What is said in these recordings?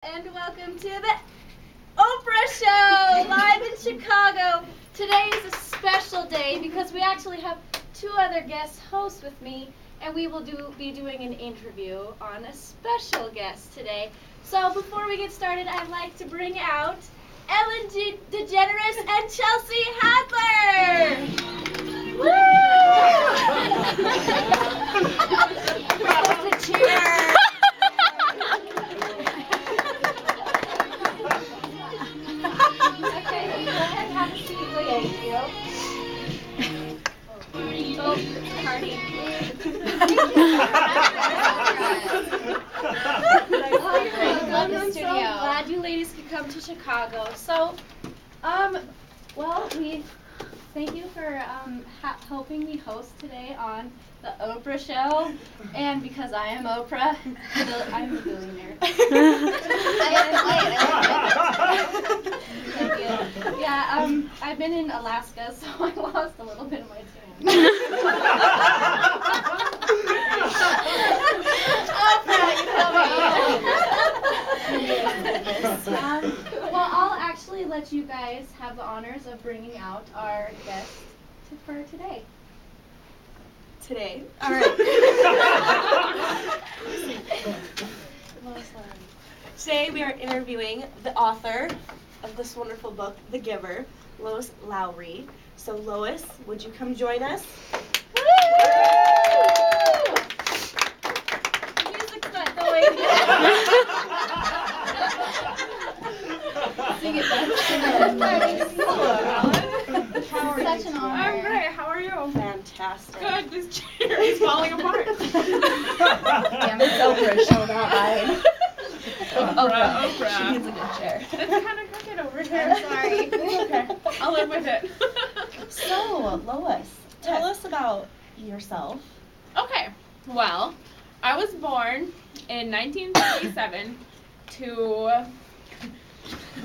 And welcome to the Oprah Show, live in Chicago. Today is a special day because we actually have two other guest hosts with me, and we will be doing an interview on a special guest today. So before we get started, I'd like to bring out Ellen DeGeneres and Chelsea Hadler. Woo! We're supposed to cheer. Have a seat, please. Thank you. Oh, party. I'm so glad you ladies could come to Chicago. So, we thank you for helping me host today on the Oprah Show, and because I am Oprah, I'm a billionaire. Thank you. Yeah, I've been in Alaska, so I lost a little bit of my tan. Well, I'll actually let you guys have the honors of bringing out our guest for today. Today. All right. Today we are interviewing the author of this wonderful book, The Giver, Lois Lowry. So Lois, would you come join us? Woo! The music's not going. Sing it, Beth. Hello. How are you? Such an honor. I'm great. How are you? Fantastic. Good. This chair is falling apart. Damn, it's Oprah show, not mine. Oprah. She needs a good chair. It's kind of crooked over here. I'm sorry. It's okay. I'll live with it. So, Lois, tell us about yourself. Okay. Well, I was born in 1937 to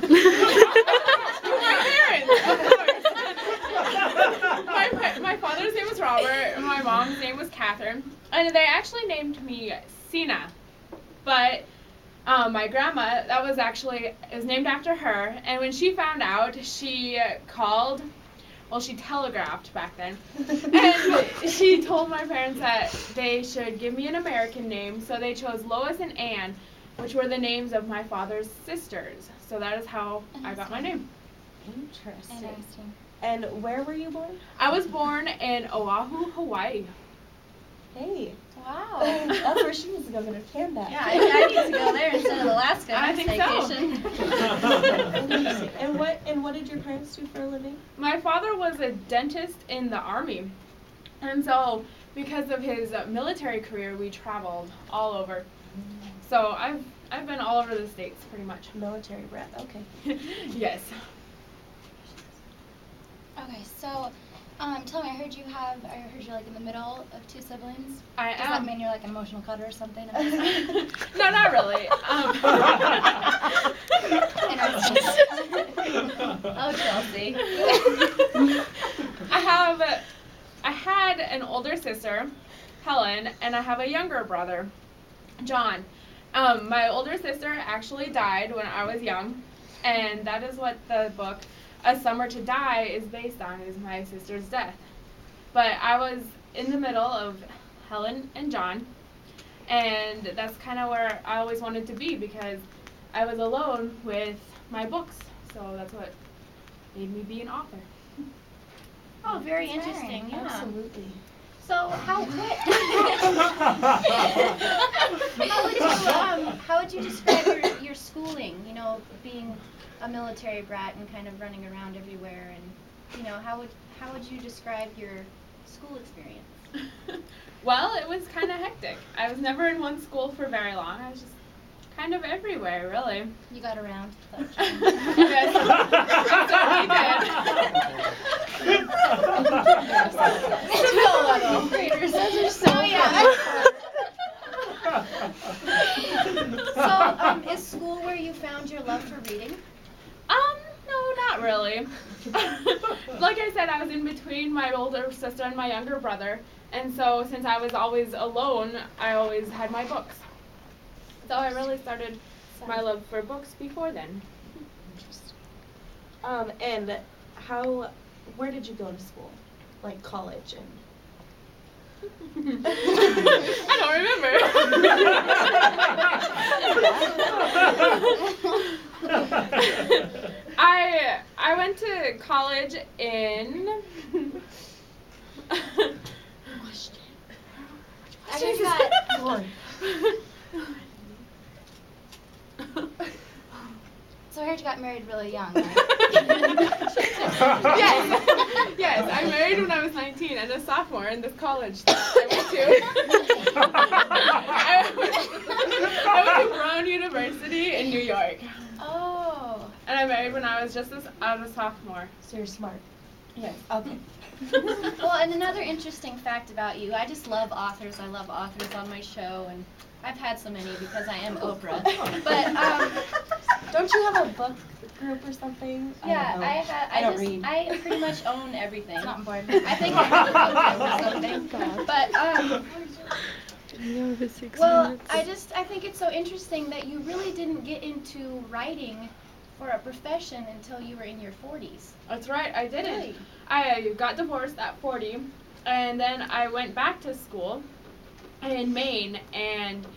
my parents, of course. My father's name was Robert, and my mom's name was Catherine, and they actually named me Sina, but my grandma, is named after her, and when she found out, she she telegraphed back then, and she told my parents that they should give me an American name, so they chose Lois and Anne, which were the names of my father's sisters. So that is how I got my name. Interesting. And where were you born? I was born in Oahu, Hawaii. Hey. Wow. That's where she needs to go get her tan back. Yeah, I need to go there instead of Alaska I next think so. vacation. Interesting. And what did your parents do for a living? My father was a dentist in the Army. And so because of his military career, we traveled all over. So I've been all over the States pretty much. Military brat. Okay. Yes. Okay, so tell me, I heard you're like in the middle of two siblings. I Does am. that mean you're like an emotional cutter or something? No, not really. Oh, Chelsea. I had an older sister, Helen, and I have a younger brother, John. My older sister actually died when I was young, and that is what the book A Summer to Die is based on, is my sister's death. But I was in the middle of Helen and John, and that's kind of where I always wanted to be because I was alone with my books. So that's what made me be an author. Oh, very interesting. Yeah. Absolutely. So how would you describe your schooling? You know, being a military brat and kind of running around everywhere, and you know, how would you describe your school experience? Well, it was kind of hectic. I was never in one school for very long. I was just kind of everywhere, really. You got around. Yes, I Graders, those are so young. So, is school where you found your love for reading? No, not really. Like I said, I was in between my older sister and my younger brother, and so since I was always alone, I always had my books. So I really started my love for books before then. And where did you go to school? Like college and... I don't remember. I went to college in... I just got. So I heard you got married really young, right? Yes, I married when I was 19 and a sophomore in this college that I went to. I went to Brown University in New York. Oh. And I married when I was just a sophomore. So you're smart. Yes. Okay. Well, and another interesting fact about you, I just love authors. I love authors on my show, and I've had so many because I am Oprah. But don't you have a book group or something? yeah, I don't read. I pretty much own everything. It's not important. I think I have a book group or something. But well, I think it's so interesting that you really didn't get into writing for a profession until you were in your 40s. That's right, I didn't. Really? I got divorced at 40, and then I went back to school in Maine, and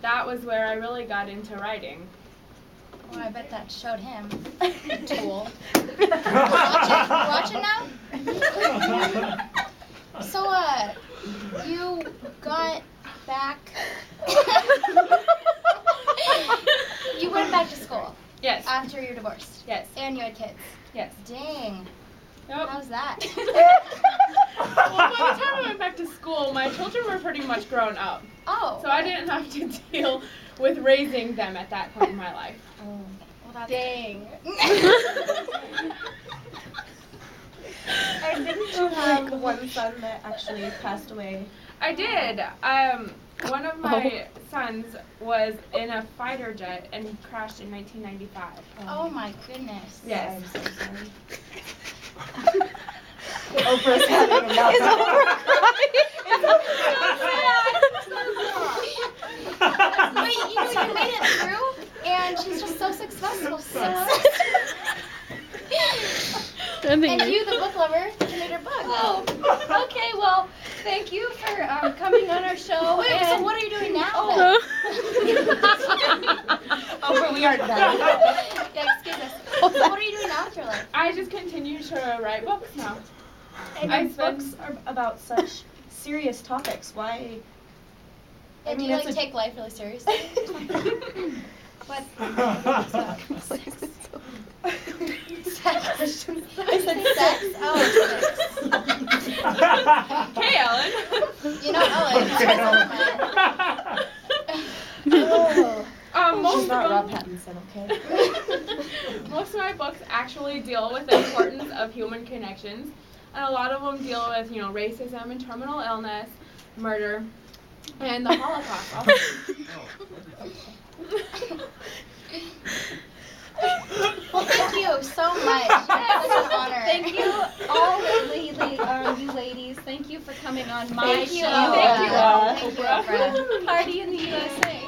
that was where I really got into writing. Well, I bet that showed him. Tool. Watch it now? So, you got back... You went back to school. Yes. After you're divorced. Yes. And you had kids. Yes. Dang. Yep. How's that? Well, by the time I went back to school, my children were pretty much grown up. Oh. So I didn't have to deal with raising them at that point in my life. Oh. Well, that's Dang. And didn't you have one son that actually passed away? I did. One of my sons was in a fighter jet and he crashed in 1995. Oh my goodness. Yes. I'm so sorry. Oprah's having a meltdown. Is Oprah crying? Wait, you made it through, and she's just so successful. And you, the book lover, you made her book. Oh, okay. Well, thank you for coming on our show. Wait, so what are you doing now? Oprah, we aren't done. Yeah, excuse us. So what are you doing now with your life? I just continue to write books now. And I your spend- books are about such serious topics. Why? Yeah, do you like take life really seriously? What? Sex. I said sex? Oh, sex. Hey, Ellen. You know Ellen. Most She's not of Rob them, Pattinson, okay? most of my books actually deal with the importance of human connections, and a lot of them deal with, racism and terminal illness, murder, and the Holocaust. Well, thank you so much. It's such an honor. Thank you, all you ladies. Thank you for coming on my Thank you. show. Thank you, Thank you, Oprah. Oprah. Party in the USA.